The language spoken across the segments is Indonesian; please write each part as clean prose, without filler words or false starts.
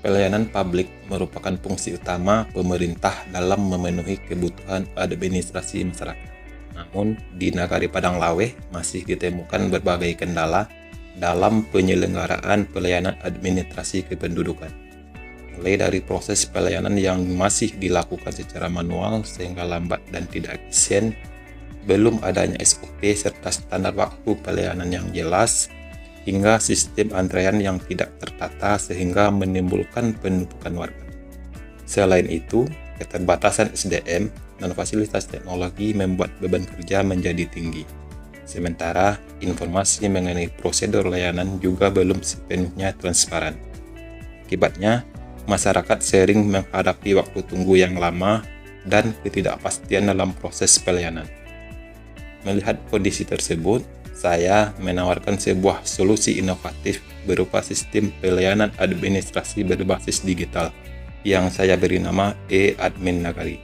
Pelayanan publik merupakan fungsi utama pemerintah dalam memenuhi kebutuhan administrasi masyarakat. Namun, di Nagari Padang Lawe masih ditemukan berbagai kendala dalam penyelenggaraan pelayanan administrasi kependudukan. Mulai dari proses pelayanan yang masih dilakukan secara manual sehingga lambat dan tidak efisien, belum adanya SOP serta standar waktu pelayanan yang jelas, hingga sistem antrean yang tidak tertata sehingga menimbulkan penumpukan warga. Selain itu, keterbatasan SDM dan fasilitas teknologi membuat beban kerja menjadi tinggi. Sementara, informasi mengenai prosedur layanan juga belum sepenuhnya transparan. Akibatnya, masyarakat sering menghadapi waktu tunggu yang lama dan ketidakpastian dalam proses pelayanan. Melihat kondisi tersebut, saya menawarkan sebuah solusi inovatif berupa sistem pelayanan administrasi berbasis digital yang saya beri nama e-Admin Nagari.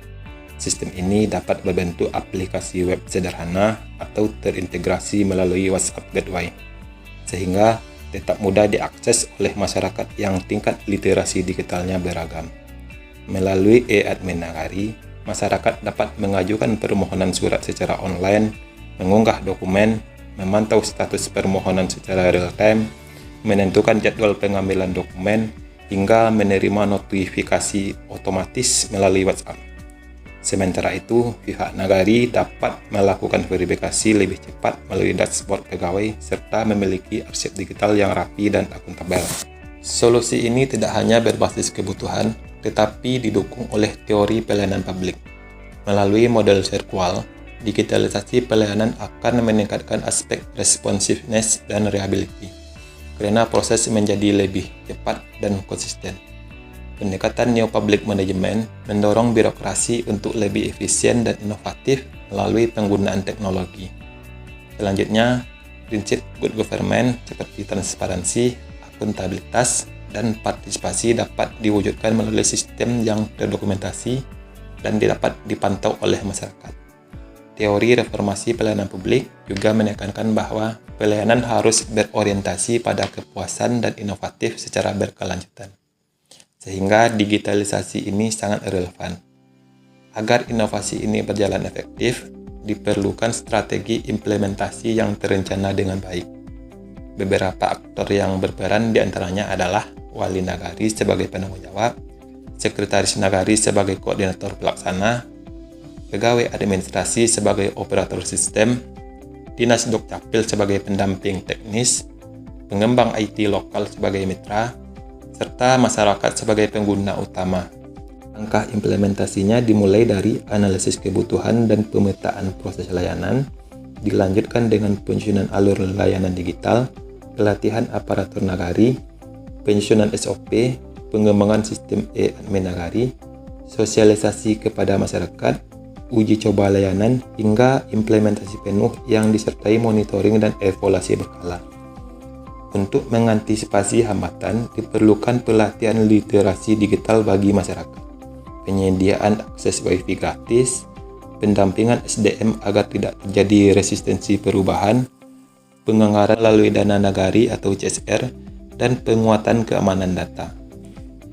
Sistem ini dapat berbentuk aplikasi web sederhana atau terintegrasi melalui WhatsApp Gateway, sehingga tetap mudah diakses oleh masyarakat yang tingkat literasi digitalnya beragam. Melalui e-Admin Nagari, masyarakat dapat mengajukan permohonan surat secara online, mengunggah dokumen, memantau status permohonan secara real-time, menentukan jadwal pengambilan dokumen, hingga menerima notifikasi otomatis melalui WhatsApp. Sementara itu, pihak Nagari dapat melakukan verifikasi lebih cepat melalui dashboard pegawai serta memiliki arsip digital yang rapi dan akuntabel. Solusi ini tidak hanya berbasis kebutuhan, tetapi didukung oleh teori pelayanan publik. Melalui model sirkual, digitalisasi pelayanan akan meningkatkan aspek responsiveness dan reliability, karena proses menjadi lebih cepat dan konsisten. Pendekatan Neo Public Management mendorong birokrasi untuk lebih efisien dan inovatif melalui penggunaan teknologi. Selanjutnya, prinsip good government seperti transparansi, akuntabilitas, dan partisipasi dapat diwujudkan melalui sistem yang terdokumentasi dan dapat dipantau oleh masyarakat. Teori reformasi pelayanan publik juga menekankan bahwa pelayanan harus berorientasi pada kepuasan dan inovatif secara berkelanjutan, sehingga digitalisasi ini sangat relevan. Agar inovasi ini berjalan efektif, diperlukan strategi implementasi yang terencana dengan baik. Beberapa aktor yang berperan diantaranya adalah Wali Nagari sebagai penanggung jawab, Sekretaris Nagari sebagai koordinator pelaksana, Pegawai administrasi sebagai operator sistem, Dinas Dukcapil sebagai pendamping teknis, pengembang IT lokal sebagai mitra, serta masyarakat sebagai pengguna utama. Langkah implementasinya dimulai dari analisis kebutuhan dan pemetaan proses layanan, dilanjutkan dengan penyusunan alur layanan digital, pelatihan aparatur Nagari, penyusunan SOP, pengembangan sistem e-Admin Nagari, sosialisasi kepada masyarakat, uji coba layanan, hingga implementasi penuh yang disertai monitoring dan evaluasi berkala. Untuk mengantisipasi hambatan, diperlukan pelatihan literasi digital bagi masyarakat, penyediaan akses Wi-Fi gratis, pendampingan SDM agar tidak terjadi resistensi perubahan, penganggaran melalui dana Nagari atau CSR, dan penguatan keamanan data.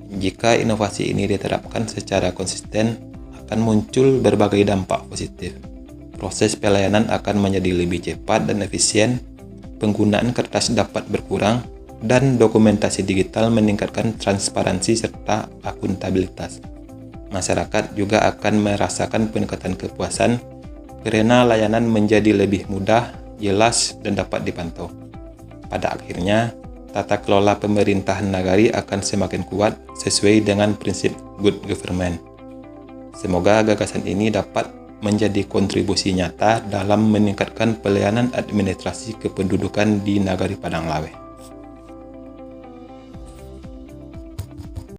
Jika inovasi ini diterapkan secara konsisten, akan muncul berbagai dampak positif. Proses pelayanan akan menjadi lebih cepat dan efisien, penggunaan kertas dapat berkurang, dan dokumentasi digital meningkatkan transparansi serta akuntabilitas. Masyarakat juga akan merasakan peningkatan kepuasan karena layanan menjadi lebih mudah, jelas, dan dapat dipantau. Pada akhirnya, tata kelola pemerintahan Nagari akan semakin kuat sesuai dengan prinsip good government. Semoga gagasan ini dapat menjadi kontribusi nyata dalam meningkatkan pelayanan administrasi kependudukan di Nagari Padang Lawe.